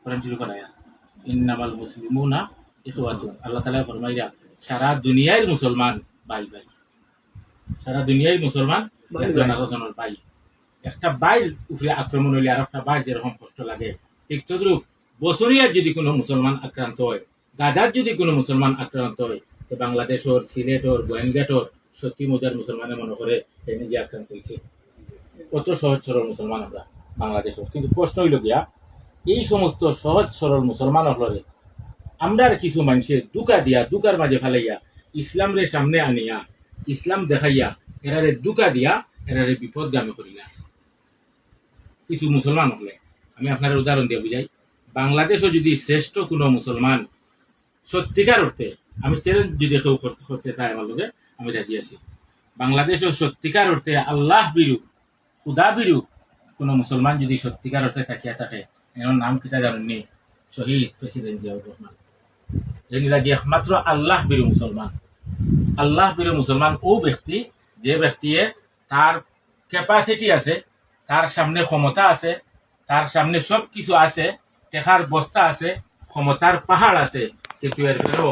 কোরআন শুরু করায়া ইন্নামাল মুসলিমুনা ইখওয়াতুন। আল্লাহ তাআলা ফরমাইয়া সারা দুনিয়ার মুসলমান ভাই ভাই, সারা দুনিয়ার মুসলমান একজন আরেকজনের ভাই। একটা বাইর উপরে আক্রমণ হইলে আর একটা বাইর যেরকম কষ্ট লাগে, ঠিক তদ্রুপ বছরিয়ার যদি কোনো মুসলমান আক্রান্ত হয়, গাজার যদি কোনো মুসলমান আক্রান্ত হয়, তো বাংলাদেশের, সিলেটর, গোয়েন্দাটর সত্যি মজার মুসলমানে মনে করে নিজে আক্রান্ত হয়েছে। কত সহজ সরল মুসলমান আমরা বাংলাদেশের। কিন্তু প্রশ্ন হইল গিয়া এই সমস্ত সহজ সরল মুসলমান হলরে আমরা কিছু মানুষের দুকা দিয়া, দুকার মাঝে ফেলাইয়া ইসলাম রে সামনে আনিয়া ইসলাম দেখাইয়া এরারে দুকা দিয়া এরারে বিপদগামী করি না। কিছু মুসলমান হলে আমি আপনার উদাহরণ দিয়ে বুঝাই। বাংলাদেশও যদি শ্রেষ্ঠ কোনো মুসলমান সত্যিকার অর্থে, আমি চ্যালেঞ্জ যদি কেউ করতে চাই আমার লোকে, আমি রাজি আছি। বাংলাদেশও সত্যিকার অর্থে আল্লাহ বিরু, খুদা বিরু কোনো মুসলমান যদি সত্যিকার অর্থে থাকিয়া থাকে, এর নাম কিতা জানেননি? শহীদ প্রেসিডেন্ট জিয়াউর রহমান। এর লাগে একমাত্র আল্লাহ বিরু মুসলমান। আল্লাহ বিরু মুসলমান ও ব্যক্তি যে ব্যক্তিয়ে তার ক্যাপাসিটি আছে, তার সামনে ক্ষমতা আছে, তার সামনে সব কিছু আছে, টেকার বস্তা আছে, ক্ষমতার পাহাড় আছে, কিন্তু এর ফেরও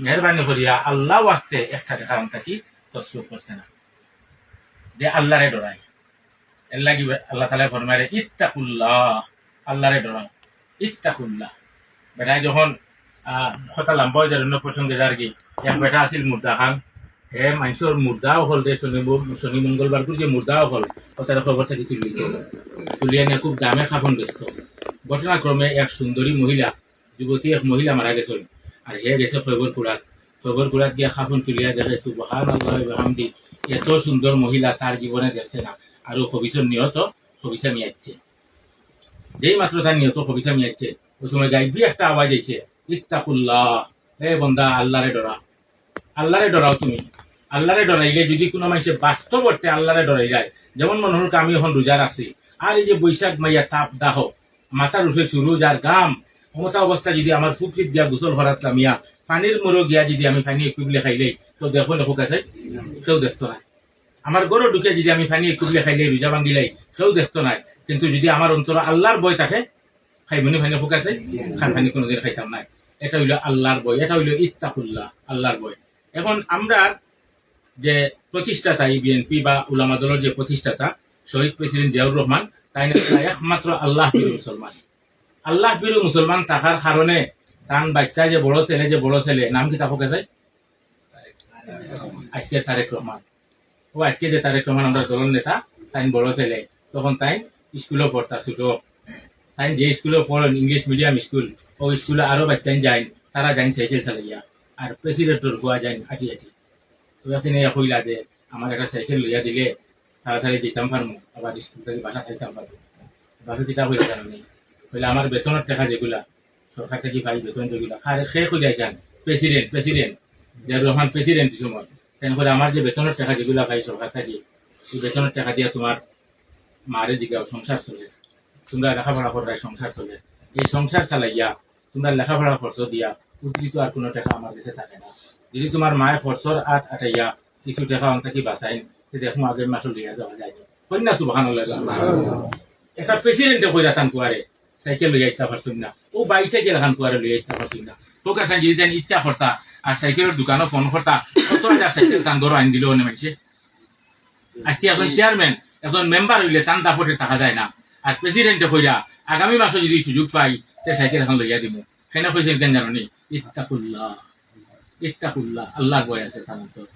মেহরবানি করিয়া আল্লাহ ওয়াস্তে একটা টেকা থাকি তসরুফ করছে না, যে আল্লাহরে ডরায়। এর লাগি আল্লাহ তাআলা ফরমায় ইত্তাকুল্লাহ, আল্লাহরে ডরাও, ইত্তাকুল্লাহ। বেটায় যখন কথা লম্বা অন্য প্রসঙ্গে যার কি, এক বেটা আছিল মুর্দা খান, হে মানুষের মুর্দাও হল যে শনি মঙ্গলবার যে মুর্দাও হল, তার খবর থেকে তুলিয়ে নিয়ে খুব দামে খাফন ব্যস্ত। ঘটনাক্রমে এক সুন্দরী মহিলা, যুবতী এক মহিলা মারা গেছিল, আর হে গেছে খবর কুড়াত গিয়া খাফন তুলিয়া দেখে সুবহানাল্লাহ ওয়া বিহামদি, এত সুন্দর মহিলা তার জীবনে দেখছে না। আর খবিসের নিহত খবিসা মিয়াচ্ছে, যেই মাত্র তার নিহত খবিসা মিয়াচ্ছে, ওই সময় গাইবি একটা আওয়াজ আইছে, ইত্তাকুল্লাহ, হে বন্দা আল্লাহরে ডরা, আল্লাহরে ডরাও। তুমি আল্লাহরে ডরাইলে যদি কোনো মানুষের বাস্তব অর্থে আল্লাহরে ডরাই যায়, যেমন মনে হল আমি এখন রোজা রাখছি, আর এই যে বৈশাখ মাইয়া তাপ দাহ, মাথার উঠে সুরুজ আর গাম, ক্ষমতা অবস্থা যদি আমার ফুকরিত গিয়া গোসল ভরাতলাম ইয়া পানির মরো গিয়া যদি আমি পানি কুবলে খাইলে, তো দেখো দেখো কাছে কেউ দেখতো নাই। আমার গরু ঢুকে যদি আমি পানি কুবলে খাইলে, রোজা ভাঙ্গিলাই, কেউ দেখতো নাই। কিন্তু যদি আমার অন্তর আল্লাহর ভয় থাকে, খাইবনি পানি ফুকাছে, খান পানি কোনোদিন খাইতাম নাই। এটা হইল আল্লাহর ভয়, এটা হইল ইত্তাকুল্লাহ, আল্লাহর ভয়। এখন আমরা যে প্রতিষ্ঠাতা, এই বিএনপি বা উলামা দলের যে প্রতিষ্ঠাতা শহীদ প্রেসিডেন্ট জিয়াউর রহমান, তাই না একমাত্র আল্লাহ বিরু মুসলমান। আল্লাহ বিরু মুসলমান থাকার কারণে তার বাচ্চা যে বড় ছেলে নাম কি তাকে যায় আজকে তারেক রহমান। ও আজকে যে তারেক রহমান আমরা দলের নেতা, তাই বড় ছেলে, তখন তাই স্কুলে পড়তা ছোট, তাই যে স্কুলে পড়েন ইংলিশ মিডিয়াম স্কুল, ও স্কুলে আরো বাচ্চা যায়, তারা যাই সাইকেল চালাইয়া, আর প্রেসিডেন্টের হওয়া যায় হাঁটি হাঁটি। ওখানে কইলা যে আমার একটা সাইকেল লইয়া দিলে তাড়াতাড়ি দিতাম পারবো, আবার স্কুল থেকে বাসা খাইতাম পারবো। বাসা দিতা হইলে জানো নেই, হইলে আমার বেতনের টাকা যেগুলা সরকার থেকে পাই, বেতন যেগুলা সে কইলাই যান প্রেসিডেন্ট জিয়াউর রহমান প্রেসিডেন্ট সময়, তেন করে আমার যে বেতনের টাকা যেগুলা পাই সরকার থেকে, এই বেতনের টাকা দিয়া তোমার মারে জিগাও সংসার চলে, তোমরা লেখাপড়া করার সংসার চলে, এই সংসার চালাইয়া তোমরা লেখাপড়া খরচ দিয়া উদ্বৃত আর কোনো টাকা আমার কাছে থাকে না। যদি তোমার মায়ের খরচর আটাইয়া কিছু টাকা অন্তাকি বাঁচাই, দেখুন আগের মাসে লিয়া যাওয়া যায় কন্যা সুবহানাল্লাহ। একটা প্রেসিডেন্টে কইরা তান কুয়ারে সাইকেল লইয়া ইচ্ছা পারছুন না, ও বাইসাইকেল খান কুয়ারে লইয়া ইচ্ছা পারছুন না, তোকে যদি যেন ইচ্ছা করতা আর সাইকেলের দোকানও ফোন করতা, কত হাজার সাইকেল তান ধরো আইন দিল অনেক মানুষে। আজকে এখন চেয়ারম্যান, এখন মেম্বার হইলে তান দাপটে থাকা যায় না, আর প্রেসিডেন্টে কইরা আগামী মাসে যদি সুযোগ পাই সে সাইকেল এখন লইয়া দিব। সেনা কইছে কেন জানো নি? ইত্তাকুল্লাহ, ইত্তাকুল্লাহ, আল্লাহর ভয় আছে তার অন্তর।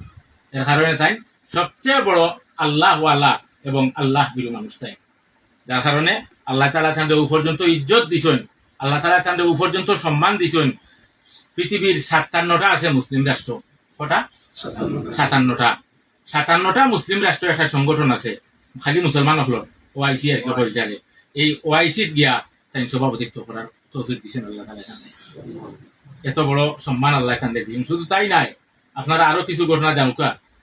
এর কারণে তাই সবচেয়ে বড় আল্লাহ ওয়ালা এবং আল্লাহ বিরু মানুষ তাই, যার কারণে আল্লাহ তাআলা তাদের পর্যন্ত ইজ্জত দিছেন, আল্লাহ তাআলা তাদের পর্যন্ত সম্মান দিছেন। পৃথিবীর 57টা আছে মুসলিম রাষ্ট্র, কটা? 57টা মুসলিম রাষ্ট্র একটা সংগঠন আছে, খালি মুসলমান হল ওআইসি আর কি। এই ওআইসিত গিয়া তাই সভাপতিত্ব করার তৌফিক দিছেন আল্লাহ তাআলা। এত বড় সম্মান আল্লাহ তাদের দিন। শুধু তাই নাই, আপনারা আরো কিছু ঘটনা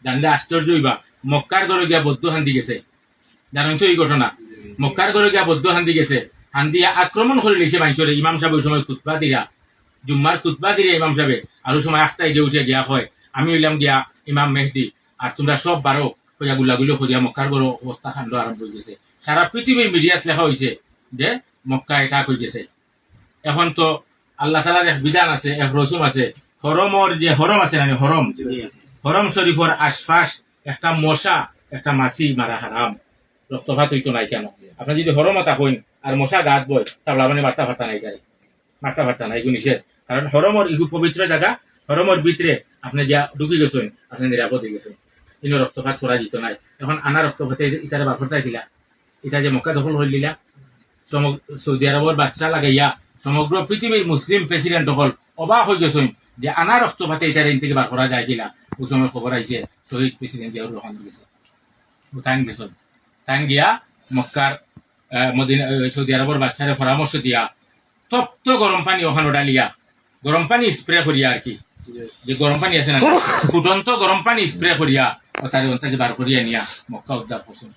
জানলে আশ্চর্য হইবা। মক্কার ঘরে গিয়া বৌদ্ধ হান্দি গেছে, জানেন তো এই ঘটনা? মক্কার ঘরে গিয়া বৌদ্ধ হান্দি গেছে, হান্দিয়া আক্রমণ করে লিখে মানুষের। ইমাম সাহেব ওই সময় খুতবা দিরা, জুম্মার খুতবা দিরে ইমাম সাহেব, আর ওই সময় 8টায় গিয়ে উঠে গিয়া হয় আমি হইলাম গিয়া ইমাম মেহদি, আর তোমরা সব বারো হইয়া গুলাগুলো করিয়া মক্কার ঘর অবস্থা কাণ্ড আরম্ভ হয়ে গেছে। সারা পৃথিবীর মিডিয়াত লেখা হয়েছে যে মক্কা এটা হয়ে গেছে। এখন তো আল্লাহ তাআলার এক বিধান আছে, এক রসুম আছে, হরমর যে হরম আছে না, হরম হরম শরীফর আশপাশ একটা মশা একটা মাছি মারা হারাম, রক্তপাত হইতো নাই কেন? আপনি যদি হরম আতা হইন আর মশা গাত বই তাবলা মানে মারতা ফারতা নাই যায়, মারতা ফারতা নাই, এগুলো নিষেধ। কারণ হরমর ইগু পবিত্র জায়গা, হরমর ভিতরে আপনি যা ঢুকি গেছেন আপনি নিরাপদ হয়ে গেছেন, ইনো রক্তপাত করা যেত নাই। এখন আনা রক্তপাতে ইটারে বাফরতা দিলা, ইটা যে মক্কা দখল হয়ে দিলা, সৌদি আরবের বাচ্চা লাগাইয়া সমগ্র পৃথিবীর মুসলিম প্রেসিডেন্ট হল অবাক হয়ে গেছেন যে আনা রক্তপাতে এটার এন থেকে বার করা যায় কিনা। ওই সময় খবর আইছে শহীদ প্রেসিডেন্ট জিয়াউর রহমান গেছে, তাইন গেছেন, তাইন গিয়া মক্কার মদিনা সৌদি আরবের বাচ্চারে পরামর্শ দিয়া তপ্ত গরম পানি ওখানে ডালিয়া, গরম পানি স্প্রে করিয়া আর কি, যে গরম পানি আছে না ফুটন্ত গরম পানি স্প্রে করিয়া তার অন্তাকে বার করিয়া নিয়া মক্কা উদ্ধার করছেন।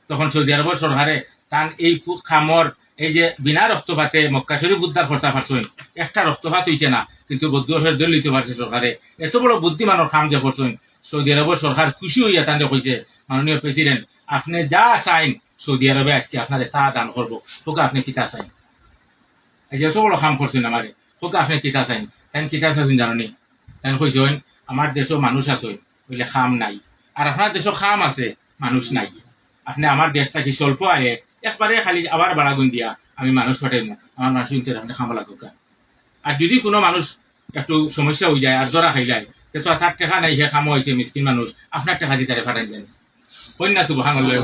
তখন সৌদি আরবের সরকারে তান এই খামর এই যে বিনা রক্তপাতে মক্কা শরীফ উদ্ধার করতে পারছেন, একটা রক্তপাত হইছে না, কিন্তু বদুয়ার দল নিতে পারছে সরকারে। এত বড় বুদ্ধিমানের খাম যে করছেন, সৌদি আরবের সরকার খুশি হইয়া তান কইছে, মাননীয় প্রেসিডেন্ট আপনি যা চাইন সৌদি আরবে আজকে আপনার তা দান করবো, তোকে আপনি কিতা চাইন, এই যে এত বড় খাম করছেন আমারে, তোকে আপনি কিতা চাইন, তাই কিতা চাইছেন জানি, তাই কইছেন আমার দেশও মানুষ আছে বলে খাম নাই, আর আপনার দেশও খাম আছে মানুষ নাই, আপনি আমার দেশ থাকি স্বল্প আয়ে একবারে খালি আবার বাড়াগুন দিয়া আমি মানুষ পাঠাই না, আমার মানুষ কিন্তু আপনি খামা লাগুক। আর যদি কোনো মানুষ একটু সমস্যা হয়ে যায় আর ধরা খাই যায়, তো তার টেকা নাই, সে খামো হয়েছে মিসকিন মানুষ, আপনার টেকা দিয়ে তারা পাঠাই দেন কন্যা সুবহানাল্লাহ।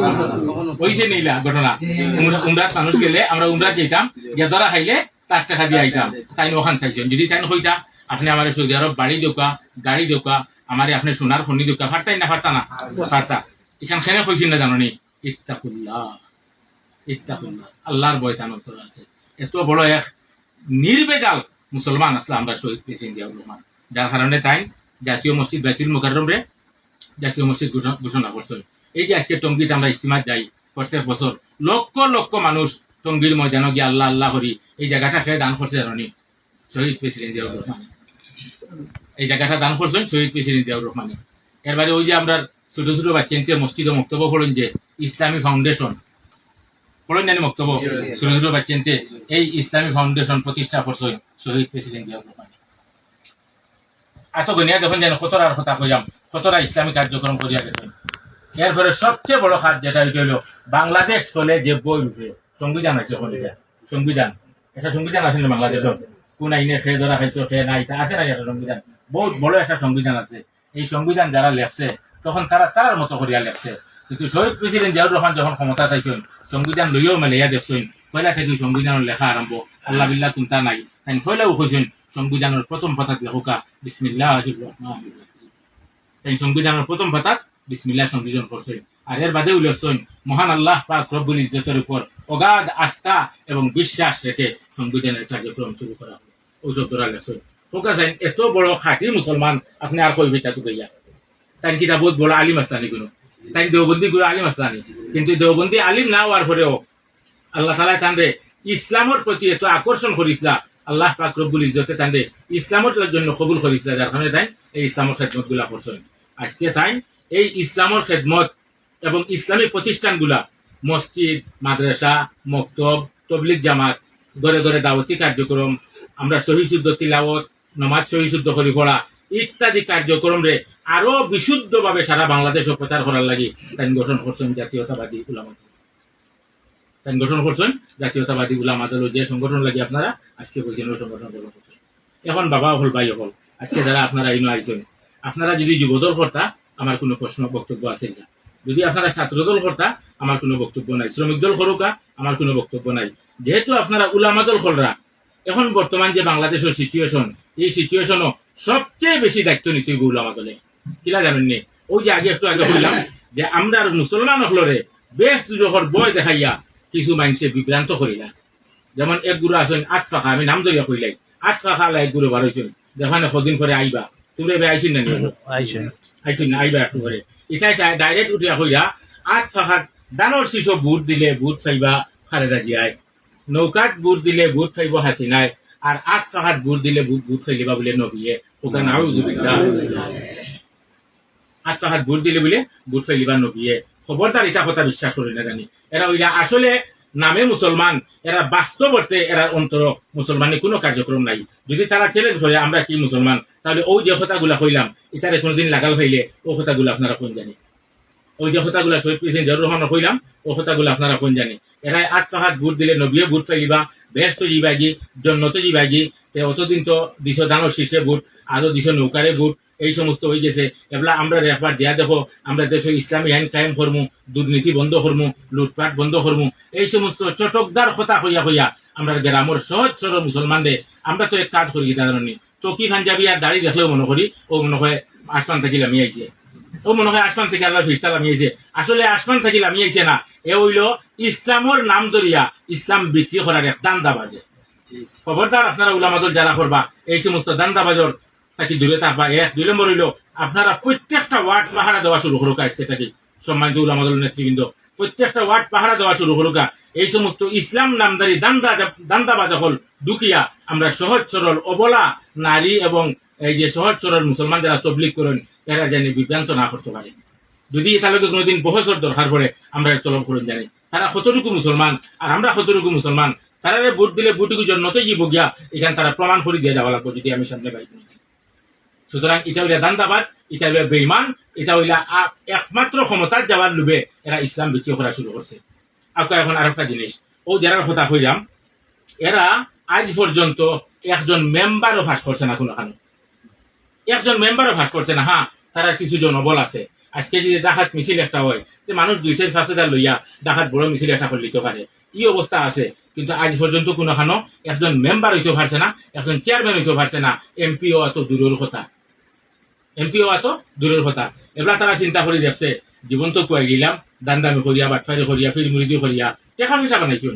হইছে নিলা ঘটনা, উমরাত মানুষ গেলে আমরা উমরাত যেতাম, গিয়া ধরা খাইলে তার টেকা দিয়ে আইতাম, তাই ওখান চাইছেন যদি তাই হইতা আপনি আমার সৌদি আরব বাড়ি দোকা গাড়ি দোকা আমার আপনি সোনার খনি দোকা ফারতাই না, ফারতা না ফারতা, এখান খেনে কইছেন না জানি ইত্তাকুল্লাহ, ইত্তাকুল্লাহ, আল্লাহর ভয় তার অন্তর আছে। এত বড় এক নির্বেজাল মুসলমান আসলে আমরা শহীদ প্রেসিডেন্ট জিয়াউর রহমান, যার কারণে তাই জাতীয় মসজিদ বাইতুল মুকাররম রে জাতীয় মসজিদ ঘোষণা করছেন। এই যে আজকে টঙ্গীতে আমরা ইস্তিমাত যাই প্রত্যেক বছর, লক্ষ লক্ষ মানুষ টঙ্গীর ময়দানে গিয়ে আল্লাহ আল্লাহ করি, এই জায়গাটা খেয়ে দান করছে জানি শহীদ প্রেসিডেন্ট জিয়াউর রহমান, এই জায়গাটা দান করছেন শহীদ প্রেসিডেন্ট জিয়াউর রহমান। এরবারে ওই যে আমরা ছোট ছোট বাচ্চা মসজিদ বক্তব্য পড়েন যে ইসলামী ফাউন্ডেশন পড়েন জানি বক্তব্য, ছোট ছোট বাচ্চাতে এই ইসলামী ফাউন্ডেশন প্রতিষ্ঠা করছেন শহীদ প্রেসিডেন্ট জিয়াউর রহমান। এত গনিয়া যখন যেন কতরার কথা কইলাম, কতরা ইসলামী কার্যক্রম করিয়া গেছেন। এরপরে সবচেয়ে বড় খাত যেটা হইল বাংলাদেশ চলে যে বই উঠে সংবিধান আছে, সংবিধান একটা সংবিধান আছে না বাংলাদেশের, কোন আইনে খেয়ে ধরা খাইতো খেয়ে নাই আছে না, একটা সংবিধান বহুত বড় একটা সংবিধান আছে। এই সংবিধান যারা লেখছে তখন তারা তার মতো করিয়া লেখছে, কিন্তু শহীদ প্রেসিডেন্ট জিয়াউর রহমান যখন ক্ষমতা চাইছেন সংবিধান লইয়াও মেলাইয়া দেখছেন, পয়লা থেকে সংবিধানের লেখা আরম্ভ আল্লাহ বিল্লাহ চিন্তা নাই, তাই পয়লাও কইছেন সংবিধানের প্রথম পাতাত লেখা বিসমিল্লাহির রহমানির রহিম, তাই সংবিধানের প্রথম পাতাত বিসমিল্লাহ সংযোজন করছেন। আর এর বাদে উল্লেখছেন মহান আল্লাহ পাক রব্বুল ইজ্জতের উপর অগাধ আস্থা এবং বিশ্বাস রেখে সংবিধানের কার্যক্রম শুরু করা হবে, ওসব ধরা লেখছেন। ফোকাসেন এত বড় খাঁটি মুসলমান আপনি আর কইবে তা তো গইয়া, তাই কিতা বহুত বড় আলিম আস্তানি কোনো, তাই দেওবন্দি গুলো আলিম আস্তানি, কিন্তু দেওবন্দি আলিম না হওয়ার পরেও আল্লাহ তাআলা তানরে ইসলামের প্রতি এত আকর্ষণ করিসলা, আল্লাহ পাক রব্বুল ইজ্জতে তানরে ইসলামের জন্য কবুল করিসলা, যার কারণে তাই এই ইসলামের খেদমত গুলা করছেন। আজকে তাই এই ইসলামের খেদমত এবং ইসলামিক প্রতিষ্ঠানগুলা মসজিদ মাদ্রাসা মক্তব তবলিগ জামাত ঘরে ঘরে দাওয়াতি কার্যক্রম, আমরা সহিহ শুদ্ধ তিলাওয়াত নমাজ সহিহ শুদ্ধ করি পড়া ইত্যাদি কার্যক্রম রে আরো বিশুদ্ধভাবে সারা বাংলাদেশ প্রচার করার লাগি তাই গঠন করছেন জাতীয়তাবাদী উলামা, তাই গঠন করছেন জাতীয়তাবাদী উলামা দল, যে সংগঠন লাগি আপনারা আজকে বলছেন ওই সংগঠন গঠন করছেন। এখন বাবা হল ভাই হল আজকে যারা আপনারা ইনো আইছেন, আপনারা যদি যুবদল কর্তা আমার কোনো প্রশ্ন বক্তব্য আছে না, যদি আপনারা ছাত্রদল কর্তা আমার কোনো বক্তব্য নাই, শ্রমিক দল করুকা আমার কোনো বক্তব্য নাই, যেহেতু আপনারা উলামা দল কররা এখন বর্তমান যে বাংলাদেশের সিচুয়েশন, এই সিচুয়েশনও সবচেয়ে বেশি দায়িত্ব নিতে হইব উলামা দলে। কিলা জানেননি, ওই যে একটু আগে বললাম যে আমরা মুসলমান হলরে বেশ দুজোর বয় দেখাইয়া কিছু মানুষে বিভ্রান্ত করিলা, যেমন এক গুরু আছেন আতফাখা, আমি নাম ধরিয়া কইলাই আতফাখা লাই গুরু বার হয়েছেন, যেখানে কদিন করে আইবা তোমরা এবার আইসিন না আইসিন না আইবা একটু করে, এটাই ডাইরেক্ট উঠিয়া কইরা আতফাখাত দানোর শিশু বুট দিলে বুট ফাইবা খালেদা জিয়ায়, নৌকাত বুট দিলে বুট ফাইব হাসিনায়, আর আতফাখাত বুট দিলে বুট ফাইলিবা বলে নবিয়ে ওটা নাও আতফাখাত বুট দিলে বলে বুট ফাইলিবা নবিয়ে। খবরদার এটা কথা বিশ্বাস করি না জানি, এরা ওইলা আসলে নামে মুসলমান, এরা বাস্তব অর্থে এরা অন্তর মুসলমানের কোনো কার্যক্রম নাই। যদি তারা চ্যালেঞ্জ করে আমরা কি মুসলমান, তাহলে ওই যে কথাগুলা কইলাম এটারে কোনোদিন লাগাল হইলে ও কথাগুলো আপনারা কোন জানি, ওই যে কথাগুলা শহীদ প্রেসিডেন্ট জিয়াউর রহমান কইলাম ও কথাগুলো আপনারা কোন জানি। এরাই 8 পাহাত ভোট দিলে নবিয়ে ভোট ফাইলিবা, বেহেস্ত যাইবাগি, জন্নত যাইবাগি। অতদিন তো দিশ দানোর শীর্ষে ভোট, আরো দিশ নৌকারে ভোট, এই সমস্ত হয়ে গেছে। এগুলা আমরা একবার দেয়া দেখো, আমরা দেশে ইসলামী আইন কায়েম করমু, দুর্নীতি বন্ধ করমু, লুটপাট বন্ধ করমু, এই সমস্ত চটকদার কথা হইয়া হইয়া আমরা গ্রামের সহজ সরল মুসলমানদের আমরা তো এক কাজ করি জানি তো কি পাঞ্জাবি আর দাড়ি দেখলেও মনে করি ও মনে হয় আসমান থেকে লামি আইছে, ও মনে হয় আসমান থেকে আল্লাহ ফিরিস্তা লামিয়েছে। আসলে আসমান থেকে লামিয়েছে না, এ হইল ইসলামের নাম ধরিয়া ইসলাম বিক্রি করার এক দান্দাবাজে। খবরদার আপনারা উলামাদল যারা করবা এই সমস্ত দান্দাবাজর তাকে দূরে থাকবা। 1 2 নম্বর হইল আপনারা প্রত্যেকটা ওয়ার্ড পাহারা দেওয়া শুরু করুক আজকে থাকি, সম্মানিত উলামাদল নেতৃবৃন্দ, প্রত্যেকটা ওয়ার্ড পাহারা দেওয়া শুরু করুক। এই সমস্ত ইসলাম নামদারি দান্দাবাজ হল দুকিয়া আমরা সহজ সরল অবলা নারী এবং এই যে সহজ সরল মুসলমান যারা তবলিগ করেন এরা জানি বিভ্রান্ত না করতে পারে। যদি তাহলে কোনোদিন বহসর দরকার পড়ে আমরা তলব করুন জানি তারা কতটুকু মুসলমান আর আমরা কতটুকু মুসলমান। তারা ভোট দিলে ভোটটুকু জন্যতে জীব গিয়া এখানে তারা প্রমাণ করে দিয়ে যাওয়া লাগবে যদি আমি সামনে বাইক নিই। সুতরাং এটা হইলে দান্দাবাদ, এটা হইলে বেইমান, এটা হইলে একমাত্র ক্ষমতার যাওয়ার লোভে এরা ইসলাম বিক্রি করা শুরু করছে। আপনার এখন আর একটা জিনিস, ও যারা কথা কইলাম এরা আজ পর্যন্ত একজন মেম্বারও ফাঁস করছে না, কোনোখানে একজন মেম্বারও ফাঁস করছে না। হ্যাঁ, তারা কিছু জনবল আছে। আজকে যদি ডাকাত মিছিল একটা হয় যে মানুষ 2,000-5,000 লইয়া ডাকাত বড় মিছিল একটা করে নিতে পারে, এই অবস্থা আছে। কিন্তু আজ পর্যন্ত কোনোখানো একজন মেম্বার হইতে পারছে না, একজন চেয়ারম্যান হইতে পারছে না, এমপিও এত দূরের কথা, এমপিও এত দূরের কথা। এবার তারা চিন্তা করে দেখছে জীবন তো কুয়াই দিলাম, দান্দামি করিয়া, বাটফারি করিয়া, ফিরমুরিদি করিয়া, টেকা পয়সা বানাইছুন,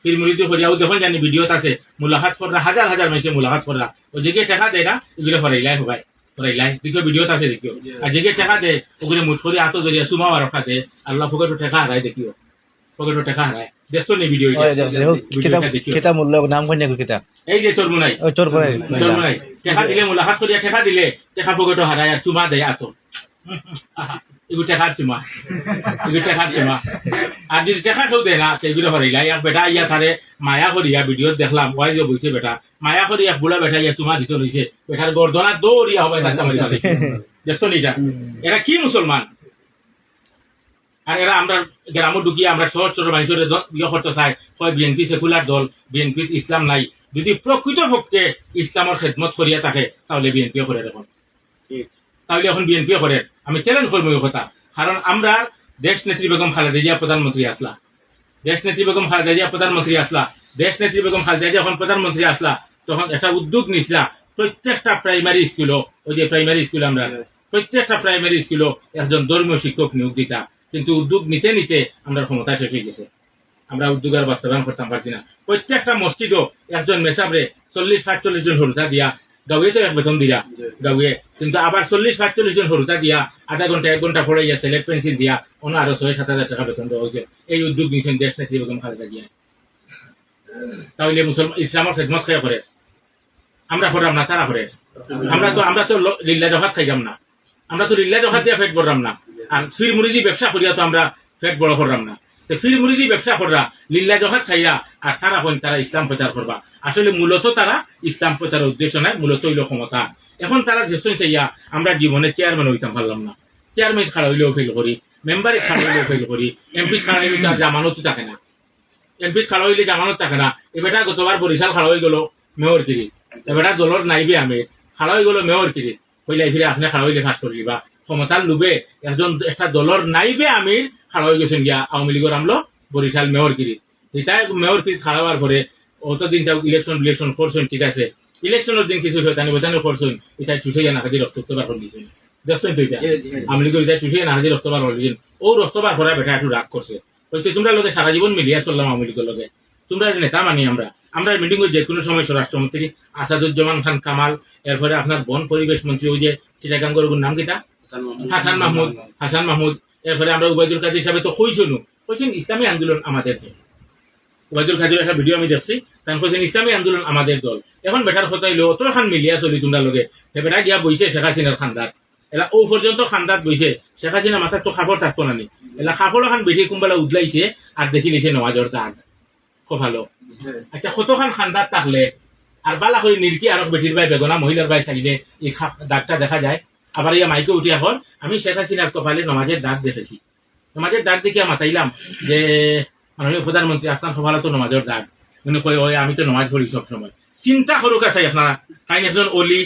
ফিরমুরিদি করিয়া। ও দেখুন জানি ভিডিওত আছে মুলাকাত করা, হাজার হাজার মানুষের মুলাকাত করা, ও যেকে টেকা দেয় না এগুলো ফরাইলাই হবাই ফরাইলাই দেখিও ভিডিওত আছে দেখিও। আর যেকে টেকা দেয় ওগুলো মুঠ করে হাত ধরিয়া সুমা আর দে আল্লাহ ফকেটও টেকা হারায় দেখিও, ফকেটও টেকা হারায়। দেখছো নি ভিডিও এই যে চরমুনাই চরমুনাই টেকা দিলে মুলাকাত করিয়া টেকা দিলে টেকা ফকেটও হারায় আর চুমা দেয় আত এগুলো টেকার চুমা, এগুলো টেকার চুমা। আর যদি টেকা কেউ দেয় না সেগুলো হরাইলাই। এক বেটা ইয়া তারে মায়া করিয়া ভিডিও দেখলাম ওয়াই যে বইছে বেটা মায়া করিয়া বুড়া বেটা ইয়া চুমা দিতে রয়েছে, বেটার গর্দনা দৌড়িয়া হবে ধাক্কা মারি দেখছো নিটা। এরা কি মুসলমান? আর এরা আমরা গ্রামে ঢুকিয়ে আমরা শহর ছোট মানুষের ইয়ে করতে চাই, হয় বিএনপি সেকুলার দল, বিএনপি ইসলাম নাই। যদি প্রকৃত পক্ষে ইসলামের খেদমত করিয়া থাকে তাহলে বিএনপি করে দেখুন, তাহলে এখন বিএনপি করে। আমি চ্যালেঞ্জ করবো এই কথা, কারণ আমরা দেশ নেত্রী বেগম খালেদা জিয়া প্রধানমন্ত্রী আসলা, দেশ নেত্রী বেগম খালেদা জিয়া প্রধানমন্ত্রী আসলা, দেশ নেত্রী বেগম খালেদা জিয়া যখন প্রধানমন্ত্রী আসলা তখন একটা উদ্যোগ নিছিলা প্রত্যেকটা প্রাইমারি স্কুলও, ওই যে প্রাইমারি স্কুল আমরা প্রত্যেকটা প্রাইমারি স্কুলও একজন ধর্মীয় শিক্ষক নিয়োগ দিতা। কিন্তু উদ্যোগ নিতে নিতে আমরা ক্ষমতা শেষ হয়ে গেছে, আমরা উদ্যোগের বাস্তবায়ন করতাম পারছি না। প্রত্যেকটা মসজিদও একজন মেসাবরে 40-45 জন হরুতা দিয়া, গাঁয়ে তো এক বেতন দিয়া গাঁয়ে, কিন্তু আবার 40-45 জন হরুতা দিয়া আধা ঘন্টা 1 ঘন্টা পড়াইয়া সিলেট পেন্সিল দিয়া অন্য আরো 6-7 হাজার টাকা বেতন দেওয়া হয়েছে। এই উদ্যোগ নিয়েছেন দেশ নেত্রী বেগম খালেদা জিয়া। তাহলে মুসলমান ইসলামের খেদমত খেয়ে করে আমরা করলাম না, তারা করে। আমরা তো লিল্লা জহাত খাইলাম না, আমরা তো লিল্লা জহাত দিয়া পেট ভরলাম না। আর ফির মুরিদি ব্যবসা করিয়া তো আমরা পেট বড় করলাম না। তো ফির মুরিদি ব্যবসা কররা লিল্লা জহাত খাইয়া আর তারা হন তারা ইসলাম প্রচার করবা। আসলে মূলত তারা ইসলাম প্রচারের উদ্দেশ্য নয়, মূলত হইল ক্ষমতা। এখন তারা যেসব চাইয়া আমরা জীবনে চেয়ারম্যান হইতাম পারলাম না, চেয়ারম্যান খাড়া হইলেও ফেল করি, মেম্বারে খাড়া হইলেও ফেল করি, এমপি খাড়া হইলে তার জামানতই থাকে না, এমপি খাড়া হইলে জামানত থাকে না। এবেটা গতবার বরিশাল খাড়া হয়ে গেল মেয়র কিরি, এবেটা দলর নাইবে আমি খাড়া হয়ে গেল মেয়র কিরি, হইলে ফিরে আপনি খাড়া হইলে ফাঁস করি বা ক্ষমতার লোভে একজন একটা দলর নাইবে আমির খাড়া হয়ে গেছেন গিয়া আওয়ামী লীগের আমলো বরিশাল মেয়র কিরি। এটা মেয়র কিরি খাড়া হওয়ার পরে অতদিন ইলেকশন করছেন, ঠিক আছে, ইলেকশনের দিন কিছু শয়তানি বৈতানি করছেন, এটা চুষাইয়া না খাদি রক্তবার করে দিয়েছেন, দেখছেন তো এটা আওয়ামী লীগের এটা চুষাইয়া না খাদি রক্তবার করে দিয়েছেন। ও রক্তবার করা বেটা একটু রাগ করছে, বলছে তোমরা লোকে সারা জীবন মিলিয়া চললাম আওয়ামী লীগের লোকে, তোমরা নেতা মানি আমরা মিটিং যে কোনো সময় স্বরাষ্ট্রমন্ত্রী আসাদুজ্জামান খান কামাল, এরপরে আপনার বন পরিবেশ মন্ত্রী ওই যে চিটাগাঙ্গের নাম কিটা হাসান মাহমুদ, এরপরে আমরা উবাইদুল কাদের হিসাবে তো কইছেন ইসলামী আন্দোলন আমাদের দল। উবাইদুল কাদের একটা ভিডিও আমি দেখছি, তাই কইছেন ইসলামী আন্দোলন আমাদের দল। এখন বেটার কথা হইলো অত খান মিলিয়া চলি তোমরা লোকে, বেটা গিয়া বইছে শেখ হাসিনার খান্দার, এলা ও পর্যন্ত খান্দাত বইছে, শেখ হাসিনা মাথার তো খাবার থাকতো না নি, এলা খাবার খান বেঠি কুম্বালা উদলাইছে আর দেখি লিছে নওয়াজর দাগ, খুব ভালো। আচ্ছা কতখান খান্দার থাকলে আর বালা করে নিরকি আর বেটির ভাই বেগনা মহিলার ভাই চাইলে এই দাগটা দেখা যায়। আবার ইয়া মাইকে উঠি এখন আমি শেখ হাসিনার কপালে নমাজের দাগ দেখেছি। নমাজের দাগ দেখিয়া মাতাইলাম যে মাননীয় প্রধানমন্ত্রী আপনার সভালো তো নমাজের দাগ। মনে কয় ওই আমি তো নমাজ পড়ি সব সময়। চিন্তা করুক আছে আপনারা, তাই একজন অলি,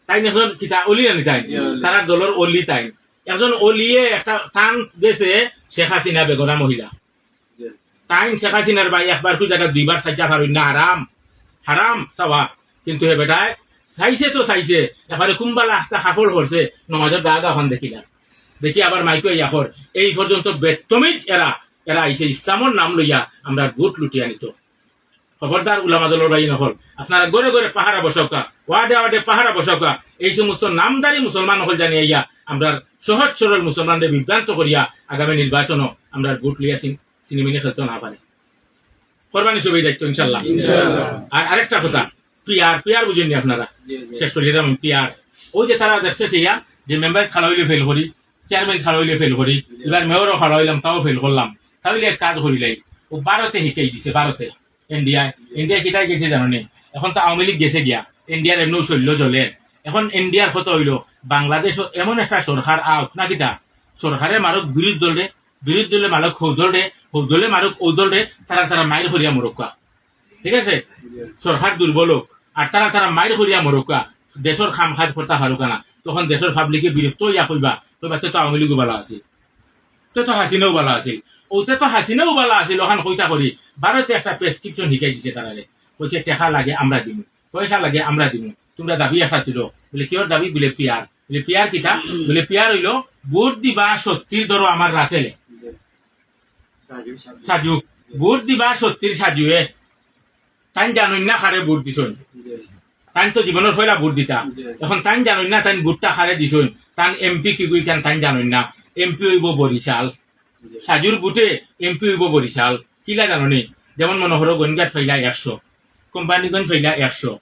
তাই একজন কিতা অলি আনি তাই তারা দলের অলি তাই একজন অলিয়ে একটা টান গেছে শেখ হাসিনা বেগনা মহিলা। তাই শেখ হাসিনার ভাই একবার তুই জায়গা দুইবার সাজা পারুন না, হারাম হারাম চাওয়া। কিন্তু হে বেটায় চাইছে তো চাইছে এবারে কুম্বালা একটা সাফল করছে নমাজের দাগ এখন দেখিলা দেখি আবার মাইকে ইয়াকর এই পর্যন্ত বেতমিজ এরা এরা আইসে ইসলামের নাম লইয়া আমরা ভোট লুটিয়া নিত। খবরদার উলামা দলের ভাই নহল, আপনারা গড়ে গড়ে পাহারা বসকা, ওয়ার্ডে ওয়ার্ডে পাহারা বসকা, এই সমস্ত নামদারি মুসলমান হল জানিয়ে ইয়া আমরা সহজ সরল মুসলমানদের বিভ্রান্ত করিয়া আগামী নির্বাচন আমরা ভোট লিয়া সিনেমিনে খেলতে না পারে। কোরবানি সবই দায়িত্ব ইনশাল্লাহ। আর আরেকটা কথা, পিয়ার বুঝেননি আপনারা, শেষ করি পিয়ার ওই যে তারা দেখতেছে ইয়া যে মেম্বার খালা হইলে ফেল করি, চেয়ারম্যান খালা হইলে ফেল করি, এবার মেয়রও খালা হইলাম তাও ফেল করলাম, তাহলে এক কাজ করিলাই ও ভারতে শিখাই দিছে। ভারতে ইন্ডিয়া কিতাই গেছে জানো নি, এখন তো আওয়ামী লীগ গেছে গিয়া, ইন্ডিয়ার এমনি শৈল্য জলে। এখন ইন্ডিয়ার কত হইল বাংলাদেশও এমন একটা সরকার আউট না কিতা সরকারের মারক বিরোধী দলে মারক হৌদলে মারক ঔদলে তারা মাইর করিয়া মরক্কা। ঠিক আছে, সরকার দুর্বল হোক আর তারা মাইর করিয়া মরক্কা, দেশের খাম খাজ করতে পারুকা না, তখন দেশের পাবলিকে বিরক্ত ইয়া কইবা কইবা তো আওয়ামী লীগও ভালো আছিল, তো হাসিনাও ভালো আছিল, ওতে তো হাসিনাও ভালো আছিল। ওখান কইতা করি ভারতে একটা প্রেসক্রিপশন শিখাই দিছে তারারে, কইছে টাকা লাগে আমরা দিমু, পয়সা লাগে আমরা দিমু, তোমরা দাবি একটা তুলো। বলে কিয়র দাবি? বলে পিয়ার। বলে পিয়ার কিতা? বলে পিয়ার হইল ভোট দিবা সত্যির ধরো আমার রাসেলে সাজু, ভোট দিবা সত্যির সাজুয়ে, তাই জানুন না খারে ভোট দিছুন, তাই তো জীবনের পয়লা ভোট দিতা, এখন তাই জানুন না তাই ভোটটা খারে দিছুন, তাই এমপি কি কই কেন তাই জানুন না, এমপি হইব বরিশাল, সাজুর বুটে এমপি হইব বরিশাল। কিলা জানো নি? যেমন মনে হলো গনঘাট ফাইলা 100, কোম্পানিগঞ্জ ফাইলা 100,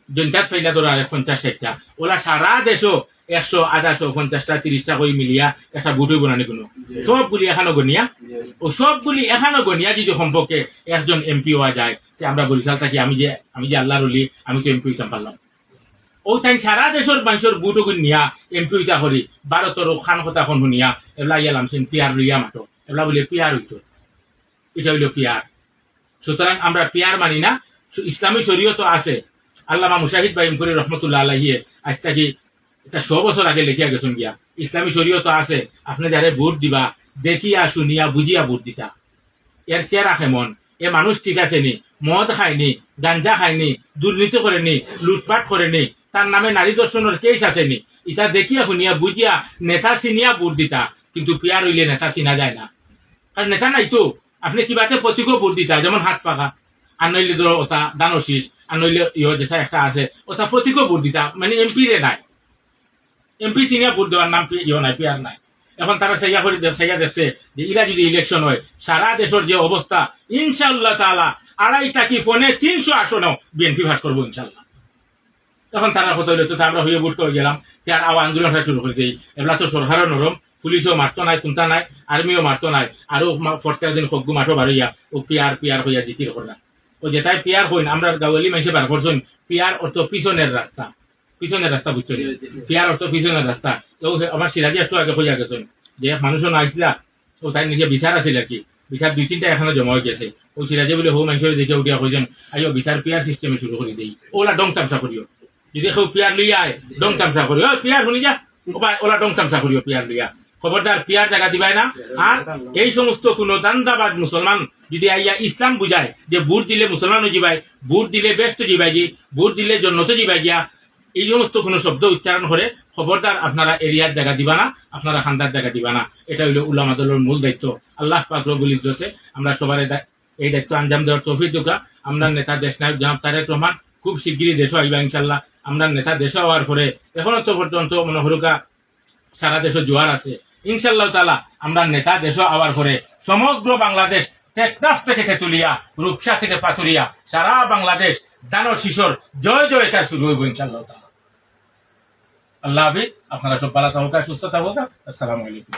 জনতাত ফাইলা ধরো 50-60টা, ওলা সারা দেশও 100, 50, 50টা 30টা করে মিলিয়া একটা বুট হইব না কোনো, সবগুলি এখানো গনিয়া, ও সবগুলি এখানো গনিয়া যদি সম্পর্কে একজন এমপি হওয়া যায়, আমরা বরিশাল থাকি, আমি যে আল্লাহর অলি, আমি তো এমপি হইতাম পারলাম। ও তাই সারা দেশের মানুষের বুট নিয়া এমপি হইতা করি ভারতের খান কথা খন শুনিয়া এগুলা ইয়ালাম পিয়ার লইয়া মাতো, এগুলা বলে পিয়ার হইতো, এটা হইল পিয়ার। সুতরাং আমরা পিয়ার মানি না, ইসলামী শরীয়ত আছে। আল্লামা মুশাহিদ বাইমপুরি রহমতুল্লাহ আলাইহি আজ থাকি এটা 100 বছর আগে লিখিয়া গেছেন গিয়া, ইসলামী শরীয়ত আছে, আপনি যারে ভোট দিবা দেখিয়া শুনিয়া বুঝিয়া ভোট দিতা। এর চেহারা কেমন, এ মানুষ ঠিক আছে নি, মদ খায়নি, গাঞ্জা খায়নি, দুর্নীতি করেনি, লুটপাট করেনি, তার নামে নারী দর্শনের কেস আসেনি, ইটা দেখিয়া শুনিয়া বুঝিয়া নেতা চিনিয়া ভোট দিতা। কিন্তু পিয়ার হইলে নেতা চিনা যায় না, কারণ নেতা নাই তো, আপনি কিবাতে প্রতীকও ভোট দিতা, যেমন হাত পাকা, আর নইলে ধরো ওটা দানশীষ, আর নইলে যেসা একটা আছে ওটা প্রতীকও ভোট দিতা, মানে এমপি রে নাই, এমপি চিনিয়া ভোট দেওয়ার নাম নাই, পিয়ার নাই। এখন তারা সাইয়া করে সাইয়া দেখছে যে ইরা যদি ইলেকশন হয় সারা দেশের যে অবস্থা, ইনশাআল্লাহ তাআলা 2.5 কি ফোনে 300 আসনেও বিএনপি ভাস করবো ইনশাআল্লাহ। তখন তারা কত হইলো তো আমরা হয়ে ভোট করে গেলাম, তার আন্দোলনটা শুরু করে দিই। এগুলা তো সরকারও নরম, পুলিশও মারতো নাই, কোনটা নাই, আর্মিও মারতো নাই, আরো 14 দিন খগ্গু মাঠও বাড়িয়া ও পিয়ার হইয়া জিকির করলাম। ও যেটাই পিয়ার হইন আমরা গাওয়ালি মানুষে বার করছেন, পিয়ার অর্থ পিছনের রাস্তা বুঝছো, পিয়ার অর্থ পিছনের রাস্তা। আমার সিরাজি একটু আগে হইয়া গেছেন যে মানুষও না আসলা, ও তাই নিজে বিচার আছিল আর কি, বিচার 2-3টা এখানে জমা হয়ে গেছে, ও সিরাজি বলে হো মানুষের দেখে উঠিয়া কইছেন আইও বিচার পিয়ার সিস্টেমে শুরু করে দিই, ওলা ডং তামসা করিও, যদি কেউ পিয়ার লইয়া আয় ডং তামসা করিও, পিয়ার শুনি যা ওলা ডং তামসা করিও পিয়ার লইয়া, খবরদার পিয়ার জায়গা দিবাই না। আর এই সমস্ত কোন দান্দাবাদ মুসলমান যদি আইয়া ইসলাম বুঝায় যে ভোট দিলে মুসলমানও জিবাই, ভোট দিলে বেস্ট জিবাই গি, ভোট দিলে জন্নত জিবাই গিয়া, এই সমস্ত কোন শব্দ উচ্চারণ করে খবরদার আপনারা এরিয়ার জায়গা দিবা না, আপনারা খান্দার জায়গা দিবা না। এটা হইল উলামা দলের মূল দায়িত্ব। আল্লাহ পাক রব্বুল ইজ্জতে আমরা সবার এই দায়িত্ব আঞ্জাম দেওয়ার তৌফিক দুকা। আমরা নেতা দেশ নায়ক জনাব তারেক রহমান খুব শিগগিরই দেশও আইবা ইনশাল্লাহ। আমরা নেতা দেশে হওয়ার পরে এখনো তো পর্যন্ত মনে হরুকা সারা দেশে জোয়ার আছে, ইনশাল্লাহ তাআলা আমরা নেতা দেশও হওয়ার পরে সমগ্র বাংলাদেশ টেকনাফ থেকে তেতুলিয়া, রূপসা থেকে পাথুরিয়া, সারা বাংলাদেশ দানব শিশোর জয় জয়কার শুরু হইব ইনশাল্লাহ তাআলা। আল্লাহ হাফিজ, আপনারা সব ভালো থাকুক, সুস্থ থাকুক। আসসালামু আলাইকুম।